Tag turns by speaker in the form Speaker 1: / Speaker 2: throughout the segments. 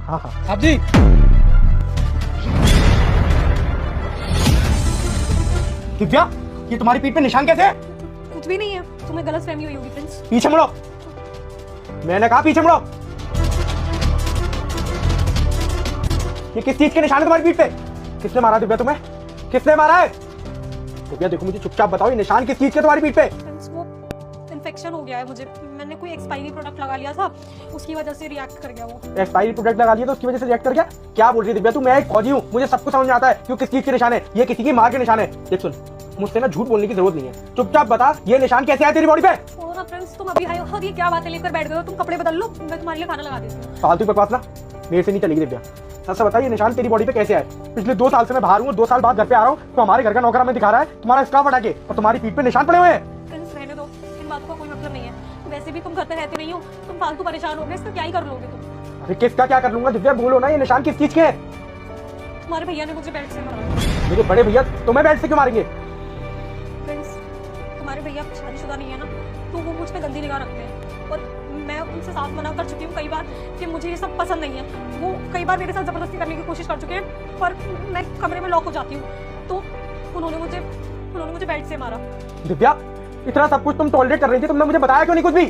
Speaker 1: हाँ हाँ।
Speaker 2: साहब जी,
Speaker 1: दिव्या, ये तुम्हारी पीठ पे निशान कैसे है?
Speaker 3: कुछ भी नहीं है, तुम्हें गलत फहमी हुई होगी प्रिंस।
Speaker 1: पीछे मुड़ो, मैंने कहा पीछे मुड़ो। ये किस चीज के निशान है तुम्हारी पीठ पे? किसने मारा दिव्या तुम्हें? किसने मारा है? दिव्या देखो, मुझे चुपचाप बताओ, ये निशान किस चीज के तुम्हारी पीठ पे?
Speaker 3: प्रिंस वो इन्फेक्शन हो गया है मुझे, मैंने कोई एक्सपायरी प्रोडक्ट लगा लिया था, उसकी वजह से रिएक्ट कर गया वो।
Speaker 1: एक्सपायरी प्रोडक्ट लगा लिया तो उसकी वजह से रिएक्ट कर गया? क्या बोल रही है दिव्या तू? मैं एक फौजी हूँ, मुझे सब कुछ समझ में आता है क्यों किस चीज के निशान है। ये किसी की मार के निशान है। देख सुन, मुझसे ना झूठ बोलने की जरूरत नहीं है, चुपचाप बता ये निशान कैसे आया तेरी बॉडी पे?
Speaker 3: और ना प्रिंस, तुम अभी आए हो और ये क्या बातें लेकर बैठ गए हो? तुम कपड़े बदल लो, मैं तुम्हारे लिए खाना लगा देती हूँ।
Speaker 1: फालतू बकवास ना मेरे से नहीं चलेगी दिव्या। सच से बता, ये निशान तेरी बॉडी पे कैसे आए? पिछले 2 साल से मैं बाहर हूँ, 2 साल बाद घर पे आ रहा हूँ तो हमारे घर का नौकर हमें दिखा रहा है तुम्हारा स्कार्फ हटा के, और तुम्हारी पीठ पे निशान पड़े हुए हैं।
Speaker 3: प्रिंस रहने दो, इन बातों का कोई मतलब नहीं है। वैसे भी तुम घर पे रहते नहीं हो, तुम फालतू परेशान हो गए, इसका क्या ही कर लोगे तुम?
Speaker 1: अरे किसका क्या कर लूंगा दिव्या, बोलो ना, ये निशान किस चीज के हैं?
Speaker 3: तुम्हारे भैया ने मुझे बेल्ट से मारा।
Speaker 1: मेरे बड़े भैया तुम्हें बेल्ट से क्यों मारेंगे?
Speaker 3: प्रिंस, तुम्हारे भैया शादीशुदा नहीं है ना, तो वो मुझ पे गंदी निगाह रखते हैं, और मैं उनसे साफ मना कर चुकी हूँ कई बार कि मुझे ये सब पसंद नहीं है। वो कई बार मेरे साथ जबरदस्ती करने की कोशिश कर चुके हैं, पर मैं कमरे में लॉक हो जाती हूँ तो उन्होंने मुझे बेल्ट से मारा।
Speaker 1: दिव्या, इतना सब कुछ तुम टॉलरेट कर रही थी, तुमने मुझे बताया क्यों नहीं कुछ भी?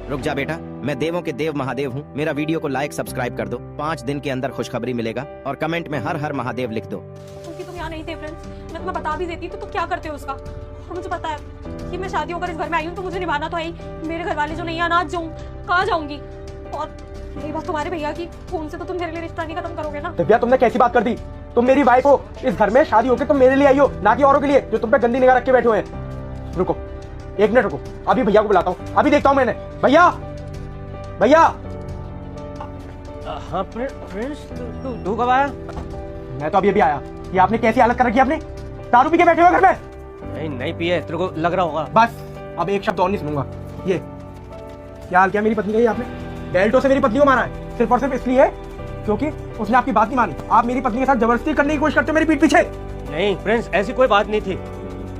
Speaker 4: रुक जा बेटा, मैं देवों के देव महादेव हूँ। मेरा वीडियो को लाइक सब्सक्राइब कर दो, 5 दिन के अंदर खुशखबरी मिलेगा, और कमेंट में हर हर महादेव लिख दो।
Speaker 3: क्योंकि तुम यहाँ नहीं थे फ्रेंड्स, मैं तुम्हें बता भी देती तो तुम क्या करते हो उसका। और मुझे पता है कि मैं शादी होकर इस घर में आई हूँ तो मुझे निभाना तो है ही। मेरे घर वाले जो नहीं है, अनाथ जाऊँ, कहाँ जाऊंगी? और यही बात तुम्हारे भैया की, फोन से तो तुम मेरे लिए रिश्ता नहीं खत्म करोगे ना?
Speaker 1: दिव्या, तुमने कैसी बात कर दी? तुम मेरी वाइफ हो, इस घर में शादी होकर तुम मेरे लिए आई हो, ना कि औरों के लिए जो तुम पे गंदी निगाह रख के बैठे हुए हैं। रुको, 1 मिनट रुको, अभी भैया को बुलाता हूँ, अभी देखता हूँ मैंने। भैया, भैया।
Speaker 2: हाँ प्रिंस, तू कब आया?
Speaker 1: मैं तो अभी आया। ये आपने कैसी हालत कर रखी है? आपने दारू पी के बैठे हुए घर में?
Speaker 2: नहीं पिए, तेरे को लग रहा होगा।
Speaker 1: बस, अब एक शब्द और नहीं सुनूंगा। ये क्या हाल किया मेरी पत्नी का? ये आपने बेल्टों से मेरी पत्नी को मारा है, सिर्फ और सिर्फ इसलिए क्योंकि उसने आपकी बात नहीं मानी। आप मेरी पत्नी के साथ जबरदस्ती करने की कोशिश करते हो मेरी पीठ पीछे।
Speaker 2: नहीं प्रिंस, ऐसी कोई बात नहीं थी।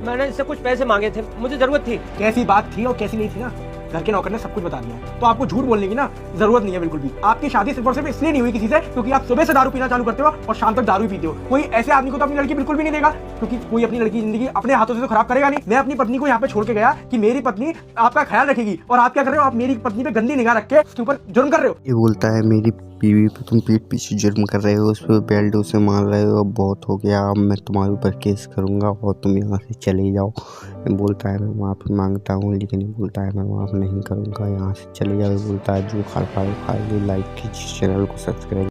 Speaker 2: मैंने इससे कुछ पैसे मांगे थे, मुझे जरूरत थी।
Speaker 1: कैसी बात थी और कैसी नहीं थी ना, घर के नौकर ने सब कुछ बता दिया है, तो आपको झूठ बोलने की ना जरूरत नहीं है बिल्कुल भी। आपकी शादी सिर्फ और सिर्फ इसलिए नहीं हुई किसी से क्योंकि आप सुबह से दारू पीना चालू करते हो और शाम तक दारू पीते हो। कोई ऐसे आदमी को तो अपनी लड़की बिल्कुल भी नहीं देगा, क्योंकि कोई अपनी लड़की की जिंदगी अपने हाथों से तो खराब करेगा नहीं। मैं अपनी पत्नी को यहाँ पे छोड़ के गया कि मेरी पत्नी आपका ख्याल रखेगी, और आप क्या कर रहे हो? आप मेरी पत्नी पे गंदी निगाह रख के उसके ऊपर जुर्म कर रहे हो।
Speaker 5: ये बोलता है मेरी बीवी पे तुम पीठ पीछे जुर्म कर रहे हो, उस पर बेल्ट उसे मार रहे हो, अब बहुत हो गया, अब मैं तुम्हारे ऊपर केस करूंगा और तुम यहाँ से चले जाओ। ये बोलता है मैं माफ़ी मांगता हूँ, लेकिन ये बोलता है मैं माफ़ नहीं करूँगा, यहाँ से चले जाओ। बोलता है जो खा पाए खा लो, लाइक कीजिए, चैनल को सब्सक्राइब